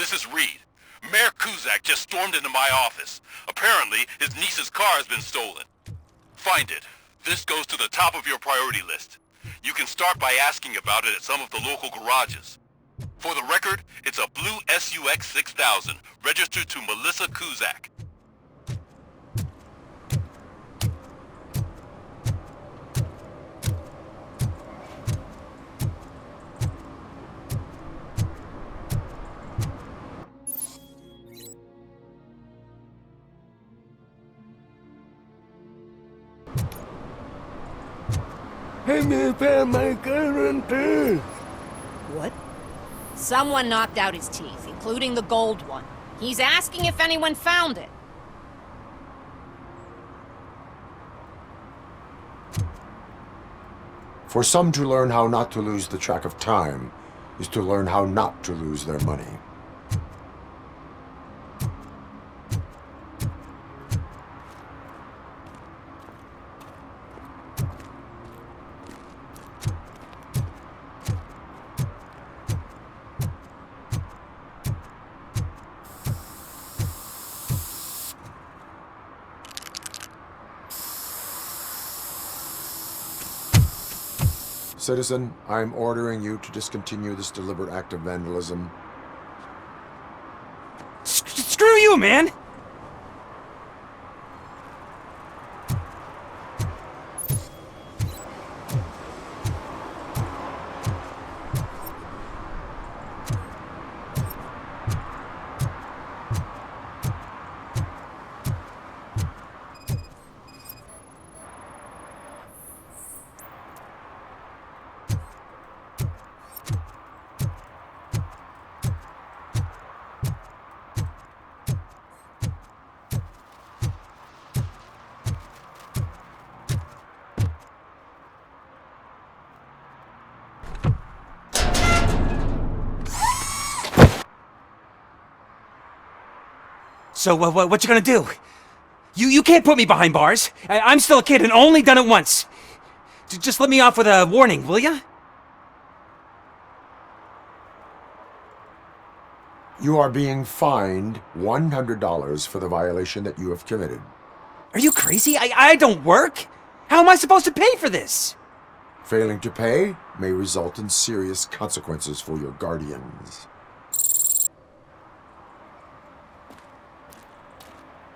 this is Reed. Mayor Kuzak just stormed into my office. Apparently, his niece's car has been stolen. Find it. This goes to the top of your priority list. You can start by asking about it at some of the local garages. For the record, it's a blue SUX 6000, registered to Melissa Kuzak. What? Someone knocked out his teeth, including the gold one. He's asking if anyone found it. For some, to learn how not to lose the track of time is to learn how not to lose their money. Citizen, I'm ordering you to discontinue this deliberate act of vandalism. Screw you, man! So, what you gonna do? You can't put me behind bars. I'm still a kid and only done it once. Just let me off with a warning, will ya? You are being fined $100 for the violation that you have committed. Are you crazy? I don't work. How am I supposed to pay for this? Failing to pay may result in serious consequences for your guardians.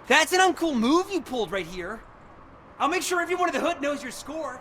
That's an uncool move you pulled right here. I'll make sure everyone in the hood knows your score.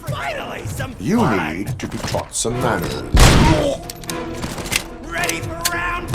Finally, some You fun. need to be taught some manners. Ready for round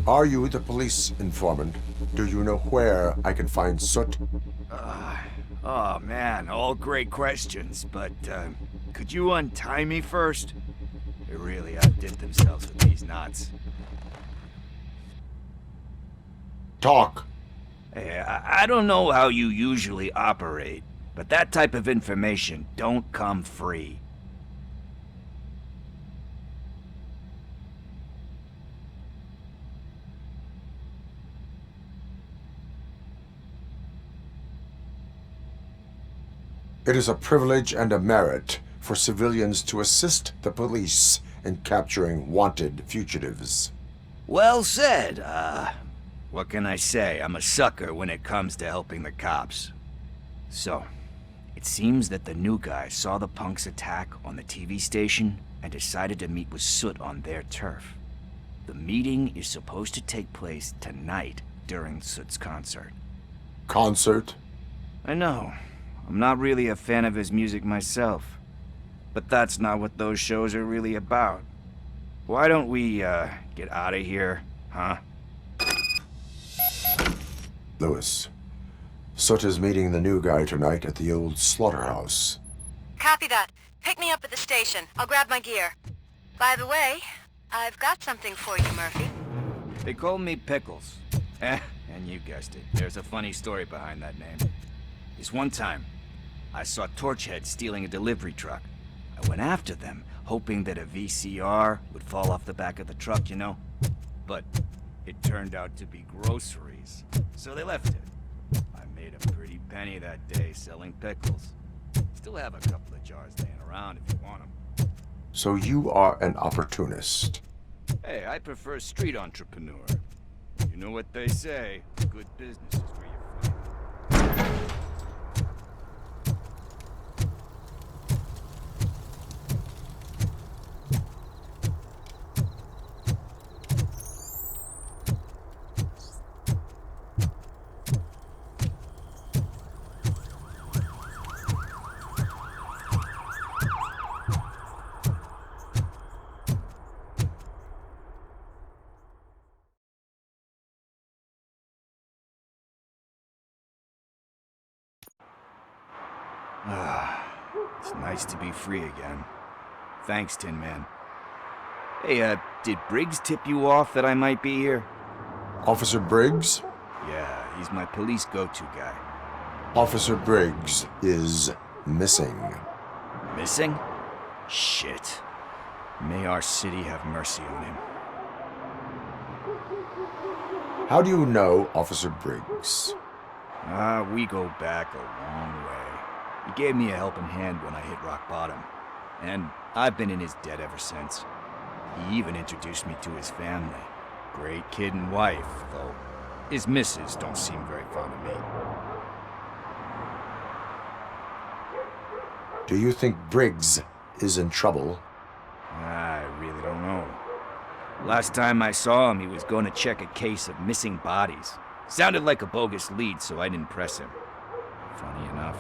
Are you the police informant? Do you know where I can find Soot? Oh man, all great questions, but could you untie me first? They really outdid themselves with these knots. Talk. Hey, I don't know how you usually operate, but that type of information don't come free. It is a privilege and a merit for civilians to assist the police in capturing wanted fugitives. Well said. What can I say? I'm a sucker when it comes to helping the cops. So, it seems that the new guy saw the punk's attack on the TV station and decided to meet with Soot on their turf. The meeting is supposed to take place tonight during Soot's concert. Concert? I know. I'm not really a fan of his music myself. But that's not what those shows are really about. Why don't we, get out of here, huh? Lewis. Soot is meeting the new guy tonight at the old slaughterhouse. Copy that. Pick me up at the station. I'll grab my gear. By the way, I've got something for you, Murphy. They call me Pickles. And you guessed it. There's a funny story behind that name. This one time, I saw Torchhead stealing a delivery truck. I went after them, hoping that a VCR would fall off the back of the truck, you know? But it turned out to be groceries, so they left it. I made a pretty penny that day selling pickles. Still have a couple of jars laying around if you want them. So you are an opportunist. Hey, I prefer street entrepreneur. You know what they say, good business is where you find it. It's nice to be free again. Thanks, Tin Man. Hey, did Briggs tip you off that I might be here? Officer Briggs? Yeah, he's my police go-to guy. Officer Briggs is missing. Missing? Shit. May our city have mercy on him. How do you know Officer Briggs? We go back a long way. He gave me a helping hand when I hit rock bottom, and I've been in his debt ever since. He even introduced me to his family. Great kid and wife, though his missus don't seem very fond of me. Do you think Briggs is in trouble? I really don't know. Last time I saw him, he was going to check a case of missing bodies. Sounded like a bogus lead, so I didn't press him. Funny enough.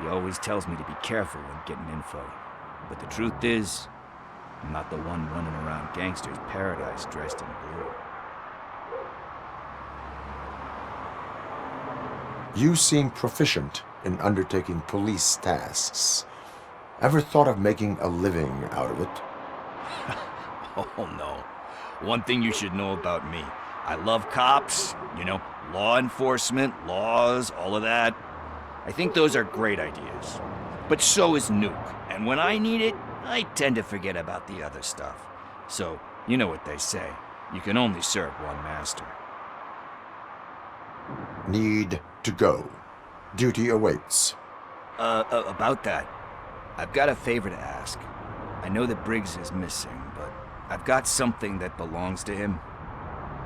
He always tells me to be careful when getting info. But the truth is, I'm not the one running around gangster's paradise dressed in blue. You seem proficient in undertaking police tasks. Ever thought of making a living out of it? Oh no. One thing you should know about me. I love cops, you know, law enforcement, laws, all of that. I think those are great ideas. But so is Nuke, and when I need it, I tend to forget about the other stuff. So, you know what they say. You can only serve one master. Need to go. Duty awaits. About that, I've got a favor to ask. I know that Briggs is missing, but I've got something that belongs to him.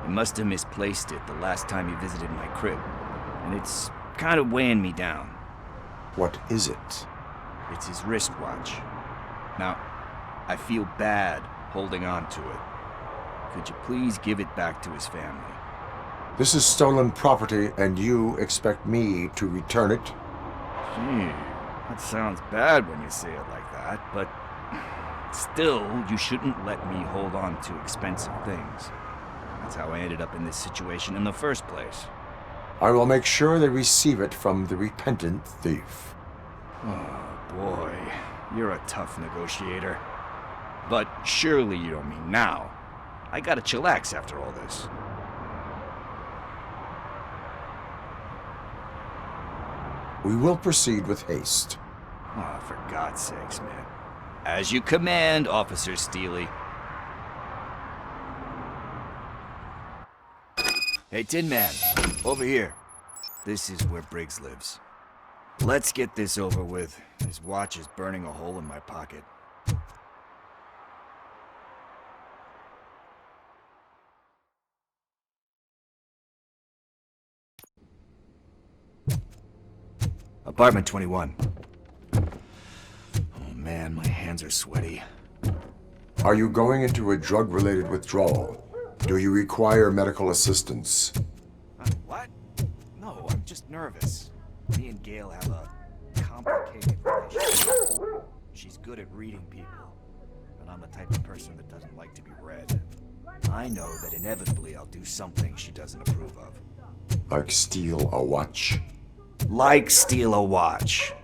He must have misplaced it the last time he visited my crib, and it's kind of weighing me down. What is it? It's his wristwatch. Now, I feel bad holding on to it. Could you please give it back to his family? This is stolen property, and you expect me to return it? Gee, that sounds bad when you say it like that, but still, you shouldn't let me hold on to expensive things. That's how I ended up in this situation in the first place. I will make sure they receive it from the repentant thief. Oh boy, you're a tough negotiator. But surely you don't mean now. I gotta chillax after all this. We will proceed with haste. Oh, for God's sakes, man. As you command, Officer Steely. Hey, Tin Man, over here. This is where Briggs lives. Let's get this over with. His watch is burning a hole in my pocket. Apartment 21. Oh man, my hands are sweaty. Are you going into a drug-related withdrawal? Do you require medical assistance? What? No, I'm just nervous. Me and Gail have a complicated relationship. She's good at reading people, but I'm the type of person that doesn't like to be read. I know that inevitably I'll do something she doesn't approve of. Like steal a watch? Like steal a watch.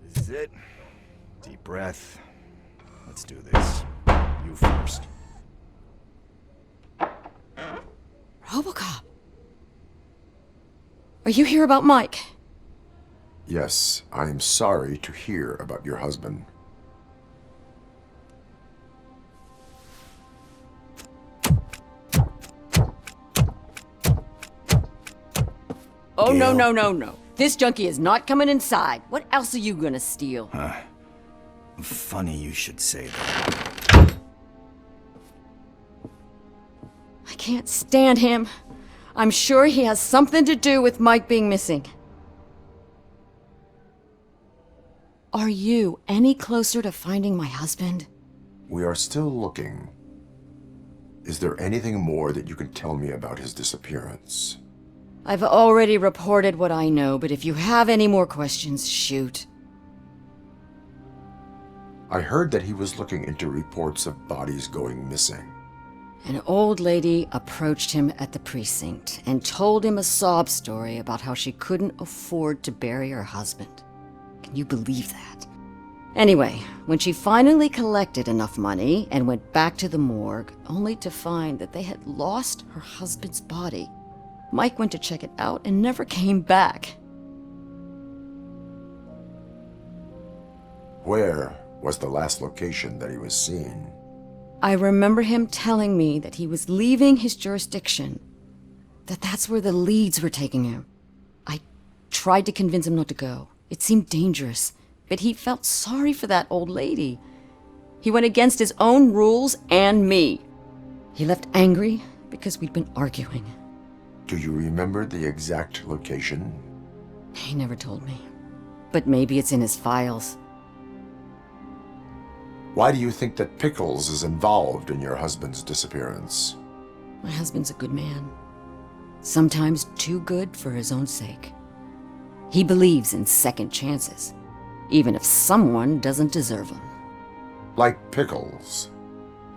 This is it. Deep breath. Let's do this. You first. RoboCop. Are you here about Mike? Yes, I am sorry to hear about your husband. Oh, Gail. no. This junkie is not coming inside. What else are you gonna steal? Funny you should say that. I can't stand him. I'm sure he has something to do with Mike being missing. Are you any closer to finding my husband? We are still looking. Is there anything more that you can tell me about his disappearance? I've already reported what I know, but if you have any more questions, shoot. I heard that he was looking into reports of bodies going missing. An old lady approached him at the precinct and told him a sob story about how she couldn't afford to bury her husband. Can you believe that? Anyway, when she finally collected enough money and went back to the morgue, only to find that they had lost her husband's body, Mike went to check it out and never came back. Where was the last location that he was seen? I remember him telling me that he was leaving his jurisdiction, that's where the leads were taking him. I tried to convince him not to go. It seemed dangerous, but he felt sorry for that old lady. He went against his own rules and me. He left angry because we'd been arguing. Do you remember the exact location? He never told me. But maybe it's in his files. Why do you think that Pickles is involved in your husband's disappearance? My husband's a good man. Sometimes too good for his own sake. He believes in second chances, even if someone doesn't deserve them. Like Pickles.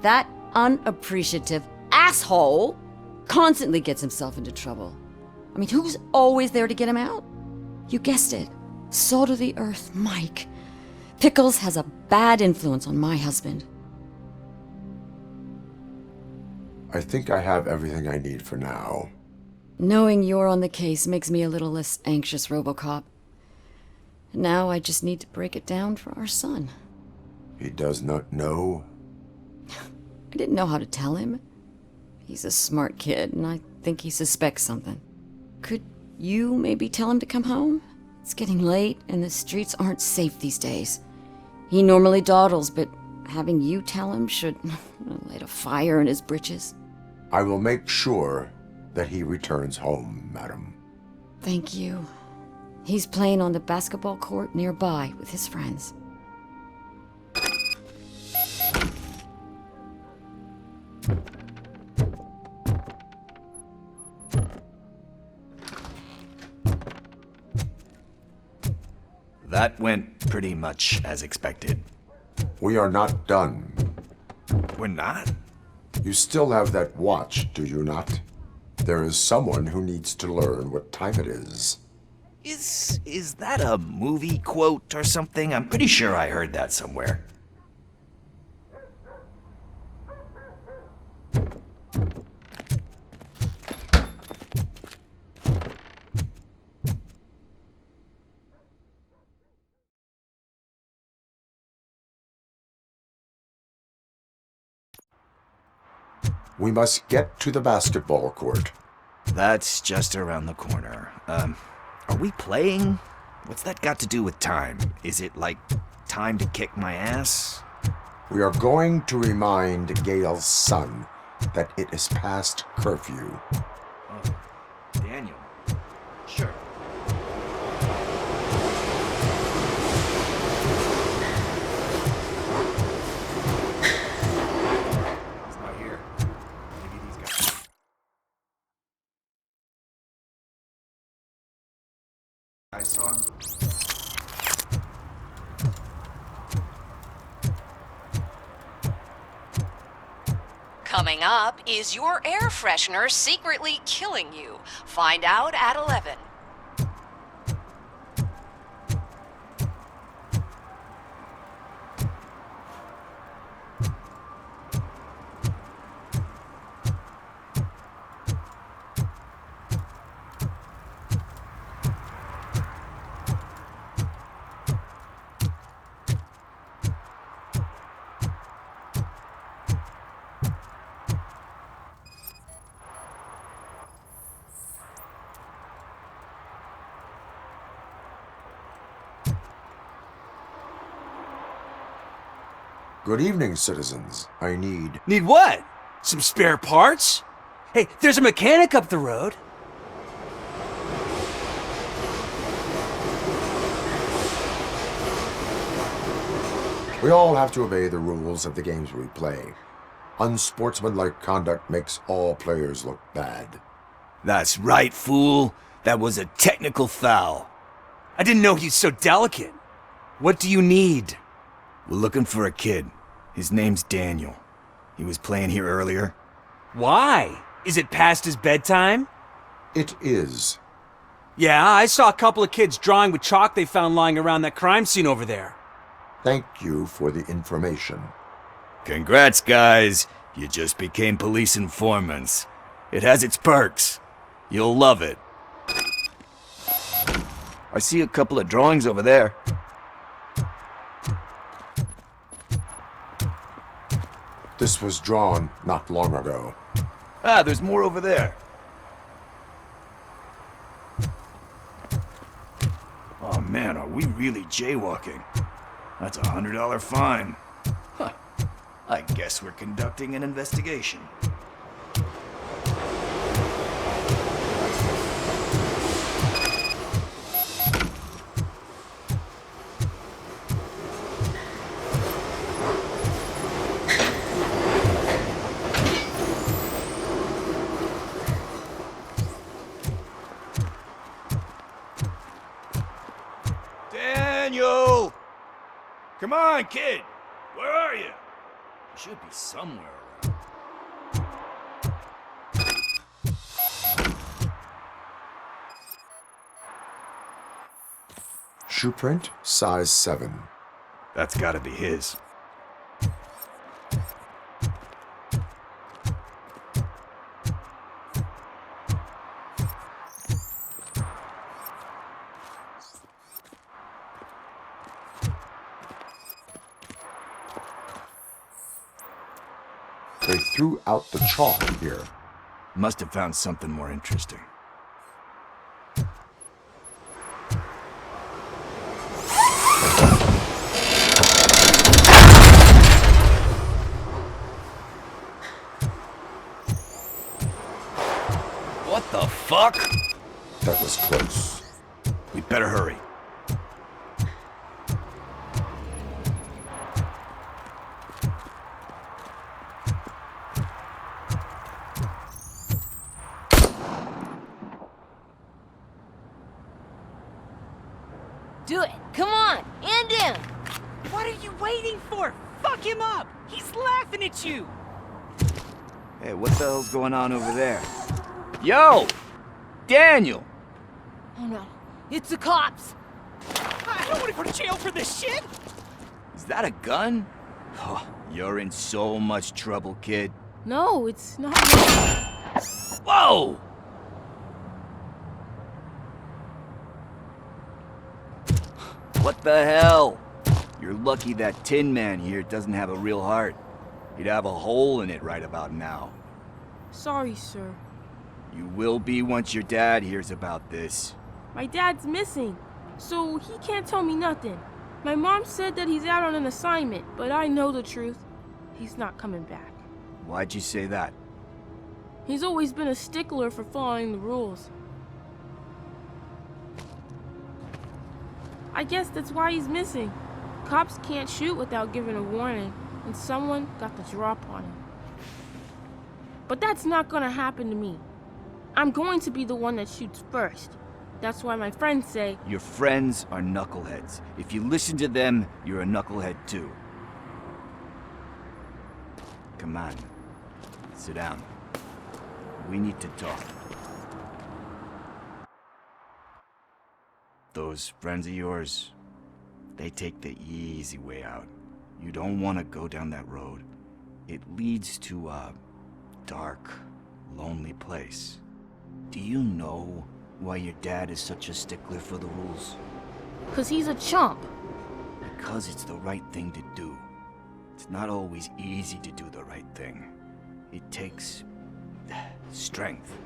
That unappreciative asshole constantly gets himself into trouble. I mean, who's always there to get him out? You guessed it. Salt of the earth, Mike. Pickles has a bad influence on my husband. I think I have everything I need for now. Knowing you're on the case makes me a little less anxious, RoboCop. Now I just need to break it down for our son. He does not know? I didn't know how to tell him. He's a smart kid, and I think he suspects something. Could you maybe tell him to come home? It's getting late, and the streets aren't safe these days. He normally dawdles, but having you tell him should light a fire in his britches. I will make sure that he returns home, madam. Thank you. He's playing on the basketball court nearby with his friends. that went pretty much as expected. We are not done. We're not? You still have that watch, do you not? There is someone who needs to learn what time it is. Is that a movie quote or something? I'm pretty sure I heard that somewhere. We must get to the basketball court. That's just around the corner. Are we playing? What's that got to do with time? Is it like time to kick my ass? We are going to remind Gail's son that it is past curfew. Oh, Daniel. Sure. He's not here. Maybe these guys saw him. Coming up, is your air freshener secretly killing you? Find out at 11. Good evening, citizens. I need... Need what? Some spare parts? Hey, there's a mechanic up the road. We all have to obey the rules of the games we play. Unsportsmanlike conduct makes all players look bad. That's right, fool. That was a technical foul. I didn't know he's so delicate. What do you need? We're looking for a kid. His name's Daniel. He was playing here earlier. Why? Is it past his bedtime? It is. Yeah, I saw a couple of kids drawing with chalk they found lying around that crime scene over there. Thank you for the information. Congrats, guys. You just became police informants. It has its perks. You'll love it. I see a couple of drawings over there. This was drawn not long ago. Ah, there's more over there. Oh man, are we really jaywalking? That's a $100 fine. Huh. I guess we're conducting an investigation. Daniel! Come on, kid! Where are you? You should be somewhere around. Shoe print, size 7. That's gotta be his. They threw out the chalk here. Must have found something more interesting. What the fuck? That was close. We better hurry. Do it. Come on. you waiting for? Fuck him up! He's laughing at you! Hey, what the hell's going on over there? Yo! Daniel! Oh no, it's the cops! I don't want to go to jail for this shit! Is that a gun? Oh, you're in so much trouble, kid. No, it's not. Whoa! What the hell? You're lucky that Tin Man here doesn't have a real heart. He'd have a hole in it right about now. Sorry, sir. You will be once your dad hears about this. My dad's missing, so he can't tell me nothing. My mom said that he's out on an assignment, but I know the truth. He's not coming back. Why'd you say that? He's always been a stickler for following the rules. I guess that's why he's missing. Cops can't shoot without giving a warning, and someone got the drop on him. But that's not gonna happen to me. I'm going to be the one that shoots first. That's why my friends say, Your friends are knuckleheads. If you listen to them, you're a knucklehead too. Come on. Sit down. We need to talk. Those friends of yours, they take the easy way out. You don't want to go down that road. It leads to a dark, lonely place. Do you know why your dad is such a stickler for the rules? 'cause he's a chump. Because it's the right thing to do. It's not always easy to do the right thing. It takes strength.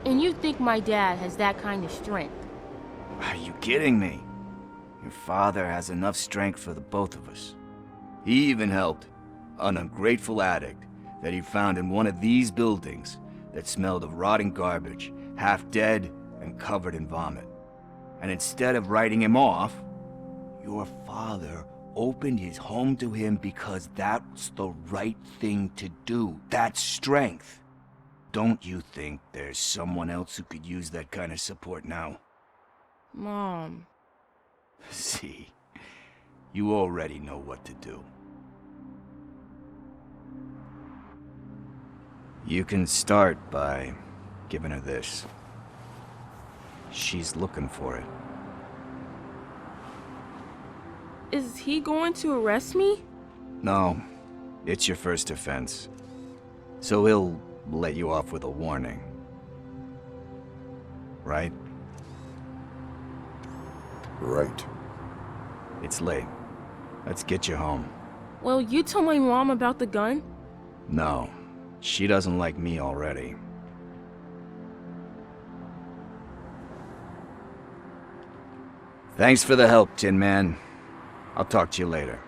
And you think my dad has that kind of strength? Are you kidding me? Your father has enough strength for the both of us. He even helped an ungrateful addict that he found in one of these buildings that smelled of rotting garbage, half dead and covered in vomit. And instead of writing him off, your father opened his home to him because that's the right thing to do. That's strength. Don't you think there's someone else who could use that kind of support now? Mom. See, you already know what to do. You can start by giving her this. She's looking for it. Is he going to arrest me? No, it's your first offense. So he'll let you off with a warning. Right? Right. It's late. Let's get you home. Well, you tell my mom about the gun? No, she doesn't like me already. Thanks for the help, Tin Man. I'll talk to you later.